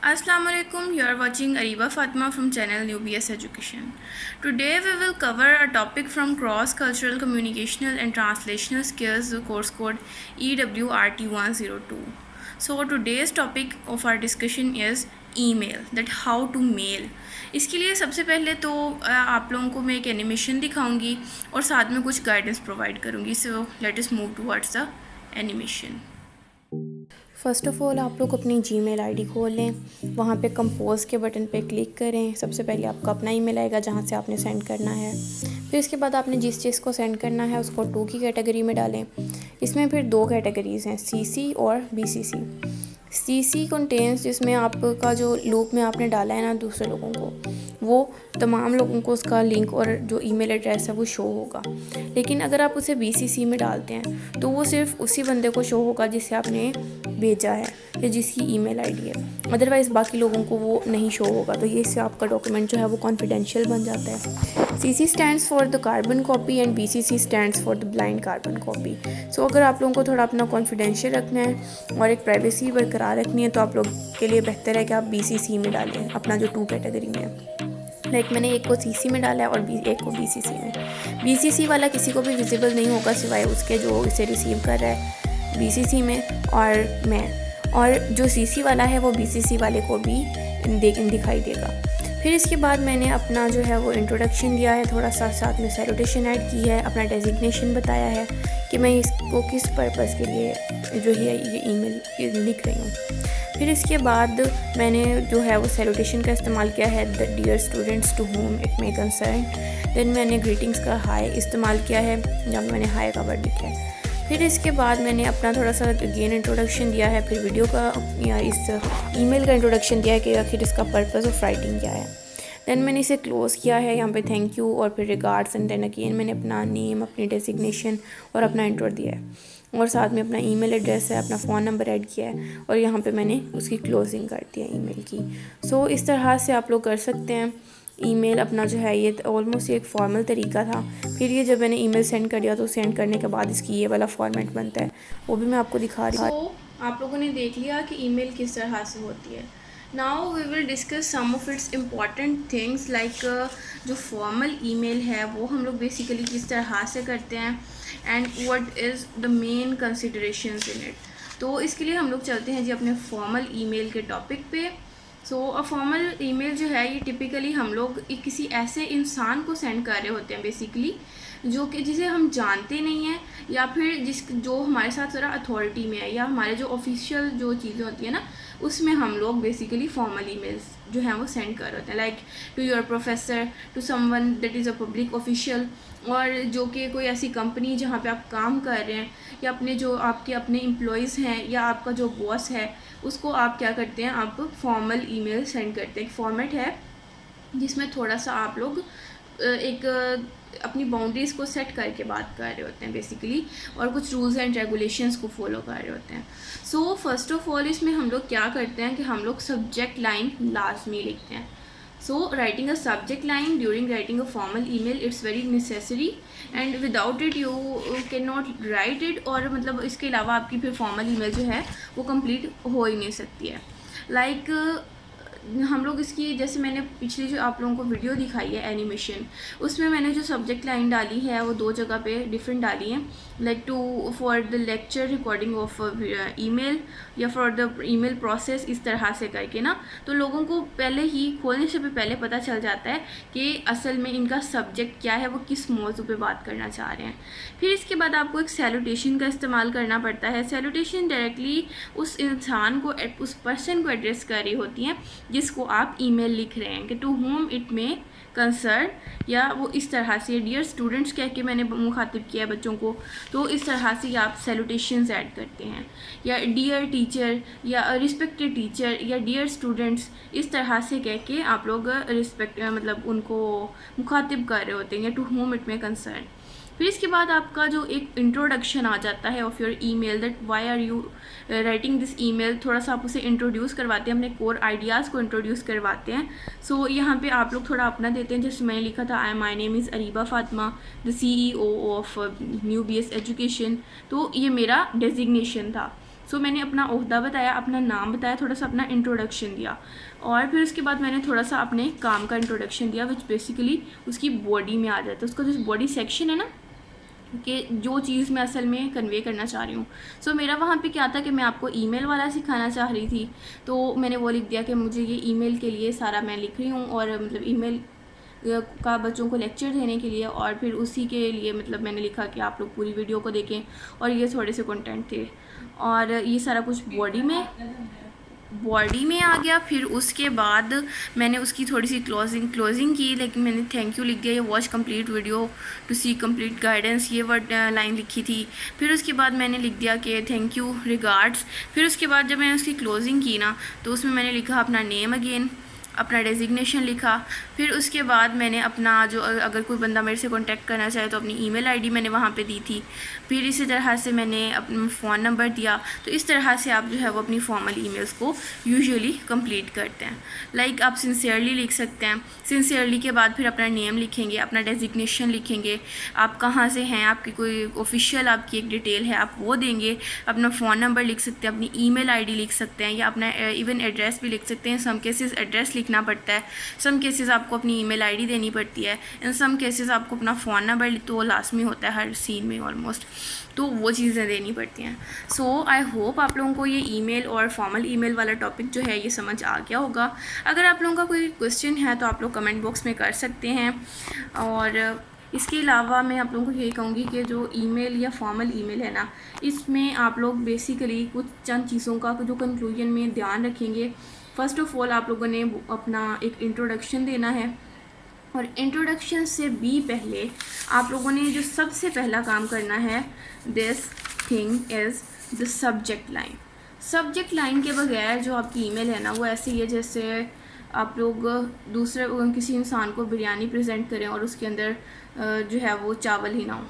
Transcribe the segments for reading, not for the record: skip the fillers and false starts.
Assalamu alaikum. You are watching Ariba Fatma from channel New BS Education. Today we will cover a topic from Cross Cultural Communicational and Translational Skills, the course code EWRT102. So today's topic of our discussion is email, that how to mail. इसके लिए सबसे पहले तो आप लोगों को मैं एक एनिमेशन दिखाऊंगी और साथ में कुछ गाइडेंस प्रोवाइड करूंगी. So let us move towards the animation. First of all आप लोग अपनी जीमेल आईडी खोल लें, वहाँ पे कंपोज़ के बटन पे क्लिक करें. सबसे पहले आपका अपना ईमेल आएगा जहाँ से आपने सेंड करना है. फिर इसके बाद आपने जिस चीज़ को सेंड करना है उसको 2 की कैटेगरी में डालें. इसमें फिर 2 कैटेगरीज़ हैं, सीसी और बीसीसी. सीसी कंटेंस जिसमें आपका जो लूप में आपने डाला है ना दूसरे लोगों को, वो तमाम लोगों को उसका लिंक और जो ईमेल एड्रेस है वो शो होगा. लेकिन अगर आप उसे बीसीसी में डालते हैं तो वो सिर्फ उसी बंदे को शो होगा जिसे आपने भेजा है या जिसकी ईमेल आईडी है. अदरवाइज़ बाकी लोगों को वो नहीं शो होगा. तो ये इससे आपका डॉक्यूमेंट जो है वो कॉन्फिडेंशियल बन जाता है. CC stands for the carbon copy and BCC stands for the blind carbon copy. So अगर आप लोगों को थोड़ा अपना कॉन्फिडेंशियल रखना है और एक प्राइवेसी बरकरार रखनी है तो आप लोग के लिए बेहतर है कि आप बीसीसी में डालें अपना जो 2 कैटेगरी में है. लाइक मैंने एक को सीसी में डाला है और एक को बीसीसी में. बीसीसी वाला किसी को भी विजिबल नहीं होगा सिवाय उसके जो इसे रिसीव कर रहा है बीसीसी में और मैं, और जो सीसी वाला है वो बीसीसी वाले को भी दिखाई देगा. फिर इसके बाद मैंने अपना जो है वो इंट्रोडक्शन दिया है, थोड़ा सा साथ में सैल्यूटेशन ऐड की है, अपना डेजिग्नेशन बताया है कि मैं इसको किस पर्पज़ के लिए जो है ये ईमेल लिख रही हूँ. फिर इसके बाद मैंने जो है वो सैल्यूटेशन का इस्तेमाल किया है, the dear students to whom it may concern. Then मैंने ग्रीटिंग्स का हाय इस्तेमाल किया है जब मैंने हाय का वर्ड लिखा है. फिर इसके बाद मैंने अपना थोड़ा सा गेन इंट्रोडक्शन दिया है, फिर वीडियो का या इस ईमेल का इंट्रोडक्शन दिया है कि आखिर इसका पर्पस ऑफ राइटिंग क्या है. देन मैंने इसे क्लोज़ किया है यहाँ पे थैंक यू और फिर रिगार्ड्स एंड देन अगेन मैंने अपना नेम, अपनी डेजिग्नेशन और अपना इंट्रो दिया है और साथ में अपना ईमेल एड्रेस है, अपना फ़ोन नंबर ऐड किया है और यहाँ पे मैंने उसकी क्लोजिंग कर दी है ईमेल की. सो इस तरह से आप लोग कर सकते हैं ईमेल अपना जो है. ये ऑलमोस्ट एक फॉर्मल तरीका था. फिर ये जब मैंने ईमेल सेंड कर दिया तो सेंड करने के बाद इसकी ये वाला फॉर्मेट बनता है, वो भी मैं आपको दिखा रही हूँ. तो आप लोगों ने देख लिया कि ईमेल किस तरह से होती है. Now we will discuss some of its important things like जो फॉर्मल ईमेल है वो हम लोग बेसिकली किस तरह से करते हैं and what is the main considerations in it. तो इसके लिए हम लोग चलते हैं जी अपने फॉर्मल ईमेल के टॉपिक पे. सो अ फॉर्मल ईमेल जो है ये टिपिकली हम लोग किसी ऐसे इंसान को सेंड कर रहे होते हैं बेसिकली जो कि जिसे हम जानते नहीं हैं या फिर जो हमारे साथ ज़रा अथॉरिटी में है या हमारे जो ऑफिशियल जो चीज़ें होती है ना उसमें हम लोग बेसिकली फॉर्मल ईमेल्स जो हैं वो सेंड कर रहे होते हैं. Like to your professor, to someone that is a public official, और जो कि कोई ऐसी कंपनी जहाँ पे आप काम कर रहे हैं या अपने जो आपके अपने एम्प्लॉयज़ हैं या आपका जो बॉस है उसको आप क्या करते हैं, आप फॉर्मल ईमेल सेंड करते हैं. एक फॉर्मेट है जिसमें थोड़ा सा आप लोग एक अपनी बाउंड्रीज़ को सेट करके बात कर रहे होते हैं बेसिकली और कुछ रूल्स एंड रेगुलेशंस को फॉलो कर रहे होते हैं. सो फर्स्ट ऑफ ऑल इसमें हम लोग क्या करते हैं कि हम लोग सब्जेक्ट लाइन लाजमी लिखते हैं. So writing a subject line during writing a formal email it's very necessary and without it you cannot write it. और मतलब इसके अलावा आपकी फिर formal email जो है वो complete हो ही नहीं सकती है. Like हम लोग इसकी जैसे मैंने पिछली जो आप लोगों को वीडियो दिखाई है एनिमेशन, उसमें मैंने जो सब्जेक्ट लाइन डाली है वो 2 जगह पे डिफरेंट डाली है. Like to for the lecture recording of email या फॉर द ईमेल प्रोसेस, इस तरह से करके ना तो लोगों को पहले ही खोलने से भी पहले पता चल जाता है कि असल में इनका सब्जेक्ट क्या है, वो किस मौजू पे बात करना चाह रहे हैं. फिर इसके बाद आपको एक सैल्यूटेशन का इस्तेमाल करना पड़ता है. सैल्यूटेशन डायरेक्टली उस इंसान को, उस पर्सन को एड्रेस कर रही होती हैं जिसको आप ईमेल लिख रहे हैं कि टू होम इट में कंसर्न, या वो इस तरह से डियर स्टूडेंट्स कह के मैंने मुखातिब किया है बच्चों को, तो इस तरह से आप सैल्यूटेशंस ऐड करते हैं. या डियर टीचर या रिस्पेक्टेड टीचर या डियर स्टूडेंट्स, इस तरह से कह के आप लोग रिस्पेक्ट मतलब उनको मुखातिब कर रहे होते हैं टू होम इट में कंसर्न. फिर इसके बाद आपका जो एक इंट्रोडक्शन आ जाता है of your email, that why are you writing this email. थोड़ा सा आप उसे इंट्रोड्यूस करवाते हैं, अपने कोर आइडियाज़ को इंट्रोड्यूस करवाते हैं. सो यहाँ पे आप लोग थोड़ा अपना देते हैं. जैसे मैंने लिखा था my name is Ariba Fatima, the CEO of new BS education. तो ये मेरा डेजिग्नेशन था. सो मैंने अपना ओहदा बताया, अपना नाम बताया, थोड़ा सा अपना इंट्रोडक्शन दिया, और फिर उसके बाद मैंने थोड़ा सा अपने काम का इंट्रोडक्शन दिया, विच बेसिकली उसकी बॉडी में आ जाता है, उसका जो बॉडी सेक्शन है ना, कि जो चीज़ मैं असल में कन्वे करना चाह रही हूँ। सो मेरा वहाँ पे क्या था कि मैं आपको ईमेल वाला सिखाना चाह रही थी, तो मैंने वो लिख दिया कि मुझे ये ईमेल के लिए सारा मैं लिख रही हूँ, और मतलब ईमेल का बच्चों को लेक्चर देने के लिए, और फिर उसी के लिए मतलब मैंने लिखा कि आप लोग पूरी वीडियो को देखें, और ये थोड़े से कंटेंट थे, और ये सारा कुछ बॉडी में आ गया। फिर उसके बाद मैंने उसकी थोड़ी सी क्लोजिंग की, लेकिन मैंने थैंक यू लिख दिया, ये watch complete video to see complete guidance, ये वर्ड लाइन लिखी थी। फिर उसके बाद मैंने लिख दिया कि थैंक यू रिगार्ड्स। फिर उसके बाद जब मैंने उसकी क्लोजिंग की ना, तो उसमें मैंने लिखा अपना नेम अगेन, अपना डेजिग्नेशन लिखा। फिर उसके बाद मैंने अपना जो अगर कोई बंदा मेरे से कांटेक्ट करना चाहे तो अपनी ईमेल आईडी मैंने वहाँ पे दी थी। फिर इसी तरह से मैंने अपना फ़ोन नंबर दिया। तो इस तरह से आप जो है वो अपनी फॉर्मल ईमेल्स को यूजुअली कंप्लीट करते हैं। लाइक आप सिंसियरली लिख सकते हैं, सिंसियरली के बाद फिर अपना नेम लिखेंगे, अपना डेजिग्नेशन लिखेंगे, आप कहाँ से हैं, आपकी कोई ऑफिशियल आपकी एक डिटेल है आप वो देंगे, अपना फ़ोन नंबर लिख सकते हैं, अपनी ईमेल आईडी लिख सकते हैं, या अपना इवन एड्रेस भी लिख सकते हैं। सम केसेस एड्रेस लिखना पड़ता है, सम केसेस आपको अपनी ईमेल आईडी देनी पड़ती है, इन सम केसेस आपको अपना फ़ोन नंबर तो लाजमी होता है हर सीन में ऑलमोस्ट, तो वो चीज़ें देनी पड़ती हैं। सो आई होप आप लोगों को ये ईमेल और फॉर्मल ईमेल वाला टॉपिक जो है ये समझ आ गया होगा। अगर आप लोगों का कोई क्वेश्चन है तो आप लोग कमेंट बॉक्स में कर सकते हैं। और इसके अलावा मैं आप लोगों को यही कहूँगी कि जो ईमेल या फॉर्मल ईमेल है ना, इसमें आप लोग बेसिकली कुछ चंद चीज़ों का जो कंक्लूजन में ध्यान रखेंगे। फ़र्स्ट ऑफ़ ऑल आप लोगों ने अपना एक इंट्रोडक्शन देना है, और इंट्रोडक्शन से भी पहले आप लोगों ने जो सबसे पहला काम करना है, this thing is the subject line. Subject line के बगैर जो आपकी ईमेल है ना, वो ऐसी है जैसे आप लोग दूसरे किसी इंसान को बिरयानी प्रेजेंट करें और उसके अंदर जो है वो चावल ही ना हो।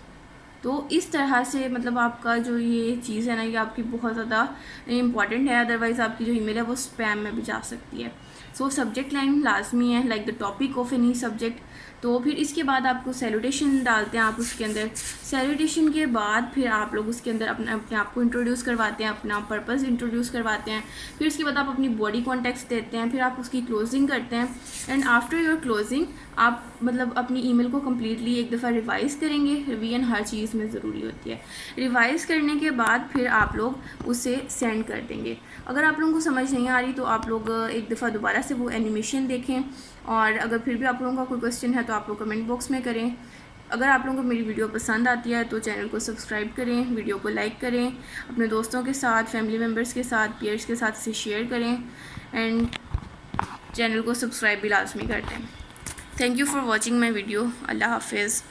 तो इस तरह से मतलब आपका जो ये चीज़ है ना, ये आपकी बहुत ज़्यादा इम्पॉर्टेंट है, अदरवाइज़ आपकी जो ईमेल है वो स्पैम में भी जा सकती है। सो सब्जेक्ट लाइन लाजमी है, like the topic of any subject. तो फिर इसके बाद आपको सैल्यूटेशन डालते हैं आप उसके अंदर। सैल्यूटेशन के बाद फिर आप लोग उसके अंदर अपने आप को इंट्रोड्यूस करवाते हैं, अपना पर्पस इंट्रोड्यूस करवाते हैं। फिर उसके बाद आप अपनी बॉडी कॉन्टेक्स्ट देते हैं, फिर आप उसकी क्लोजिंग करते हैं, एंड आफ्टर योर क्लोजिंग आप मतलब अपनी ईमेल को कम्प्लीटली एक दफ़ा रिवाइज़ करेंगे। रिवीजन हर चीज़ में ज़रूरी होती है। रिवाइज़ करने के बाद फिर आप लोग उसे सेंड कर देंगे। अगर आप लोगों को समझ नहीं आ रही तो आप लोग एक दफ़ा दोबारा से वो एनिमेशन देखें, और अगर फिर भी आप लोगों का कोई क्वेश्चन है तो आप लोग कमेंट बॉक्स में करें। अगर आप लोगों को मेरी वीडियो पसंद आती है तो चैनल को सब्सक्राइब करें, वीडियो को लाइक करें, अपने दोस्तों के साथ, फैमिली मेम्बर्स के साथ, पीयर्स के साथ इसे शेयर करें, एंड चैनल को सब्सक्राइब भी लाजमी कर दें। Thank you for watching my video. अल्लाह हाफिज़।